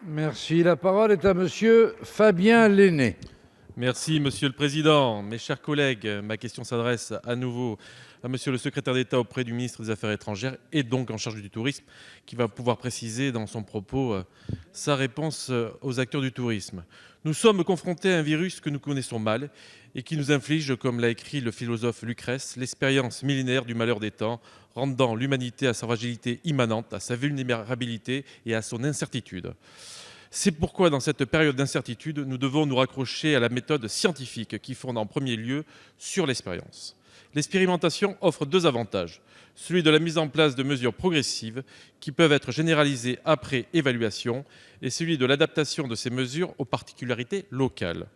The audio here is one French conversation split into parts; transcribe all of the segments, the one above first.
Merci. La parole est à monsieur Fabien Lenné. Merci Monsieur le Président. Mes chers collègues, ma question s'adresse à nouveau à Monsieur le secrétaire d'État auprès du ministre des Affaires étrangères et donc en charge du tourisme, qui va pouvoir préciser dans son propos sa réponse aux acteurs du tourisme. Nous sommes confrontés à un virus que nous connaissons mal et qui nous inflige, comme l'a écrit le philosophe Lucrèce, l'expérience millénaire du malheur des temps, rendant l'humanité à sa fragilité immanente, à sa vulnérabilité et à son incertitude. C'est pourquoi, dans cette période d'incertitude, nous devons nous raccrocher à la méthode scientifique qui fonde en premier lieu sur l'expérience. L'expérimentation offre deux avantages, celui de la mise en place de mesures progressives qui peuvent être généralisées après évaluation et celui de l'adaptation de ces mesures aux particularités locales.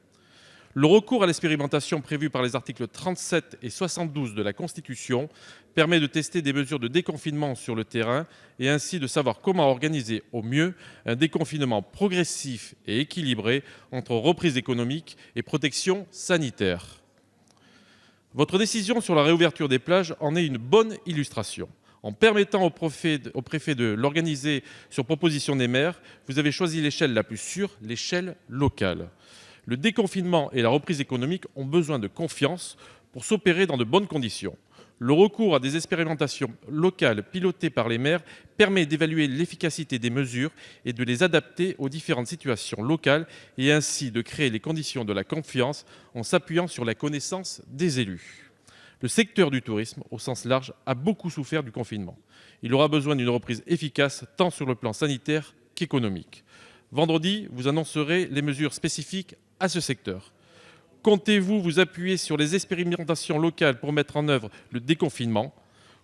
Le recours à l'expérimentation prévue par les articles 37 et 72 de la Constitution permet de tester des mesures de déconfinement sur le terrain et ainsi de savoir comment organiser au mieux un déconfinement progressif et équilibré entre reprise économique et protection sanitaire. Votre décision sur la réouverture des plages en est une bonne illustration. En permettant au préfet de l'organiser sur proposition des maires, vous avez choisi l'échelle la plus sûre, l'échelle locale. Le déconfinement et la reprise économique ont besoin de confiance pour s'opérer dans de bonnes conditions. Le recours à des expérimentations locales pilotées par les maires permet d'évaluer l'efficacité des mesures et de les adapter aux différentes situations locales et ainsi de créer les conditions de la confiance en s'appuyant sur la connaissance des élus. Le secteur du tourisme, au sens large, a beaucoup souffert du confinement. Il aura besoin d'une reprise efficace tant sur le plan sanitaire qu'économique. Vendredi, vous annoncerez les mesures spécifiques à ce secteur. Comptez-vous vous appuyer sur les expérimentations locales pour mettre en œuvre le déconfinement?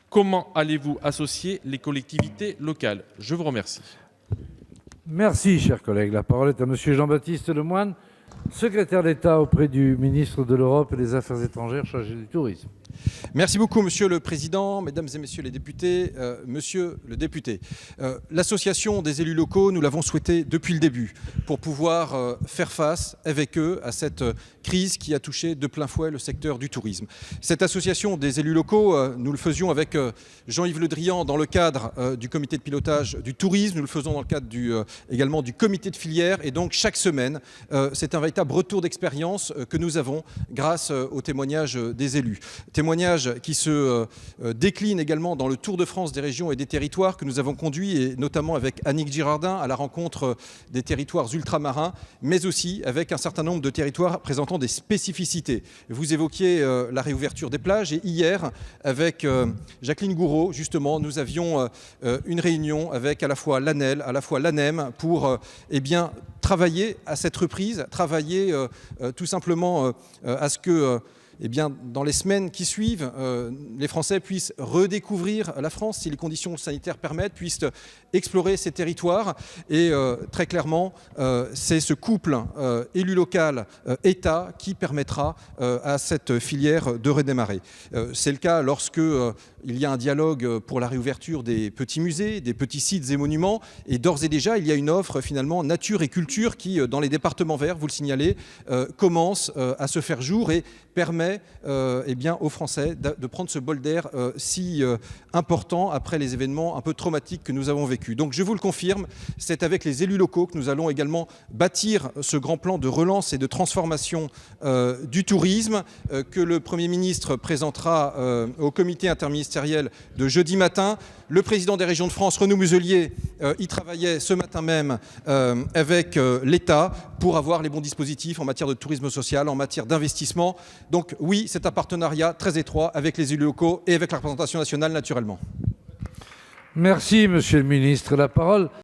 Comment allez-vous associer les collectivités locales? Je vous remercie. Merci, chers collègues. La parole est à monsieur Jean-Baptiste Lemoyne, secrétaire d'État auprès du ministre de l'Europe et des Affaires étrangères chargé du tourisme. Merci beaucoup, Monsieur le Président, Mesdames et Messieurs les députés. Monsieur le député, l'association des élus locaux, nous l'avons souhaité depuis le début pour pouvoir faire face avec eux à cette crise qui a touché de plein fouet le secteur du tourisme. Cette association des élus locaux, nous le faisions avec Jean-Yves Le Drian dans le cadre du comité de pilotage du tourisme, nous le faisons dans le cadre également du comité de filière et donc chaque semaine, c'est un véritable retour d'expérience que nous avons grâce aux témoignages des élus. Témoignages qui se déclinent également dans le Tour de France des régions et des territoires que nous avons conduit, et notamment avec Annick Girardin à la rencontre des territoires ultramarins, mais aussi avec un certain nombre de territoires présentant des spécificités. Vous évoquiez la réouverture des plages, et hier, avec Jacqueline Gouraud, justement, nous avions une réunion avec à la fois l'ANEL, à la fois l'ANEM, pour travailler à cette reprise, travailler tout simplement à ce que dans les semaines qui suivent, les Français puissent redécouvrir la France, si les conditions sanitaires permettent, puissent explorer ces territoires. Et très clairement, c'est ce couple élu local, État, qui permettra à cette filière de redémarrer. C'est le cas lorsque il y a un dialogue pour la réouverture des petits musées, des petits sites et monuments. Et d'ores et déjà, il y a une offre finalement nature et culture qui, dans les départements verts, vous le signalez, commence à se faire jour et permet aux Français de prendre ce bol d'air si important après les événements un peu traumatiques que nous avons vécus. Donc je vous le confirme, c'est avec les élus locaux que nous allons également bâtir ce grand plan de relance et de transformation du tourisme que le Premier ministre présentera au comité interministériel de jeudi matin. Le président des régions de France, Renaud Muselier, y travaillait ce matin même avec l'État pour avoir les bons dispositifs en matière de tourisme social, en matière d'investissement. Donc oui, c'est un partenariat très étroit avec les élus locaux et avec la représentation nationale naturellement. Merci, monsieur le ministre. La parole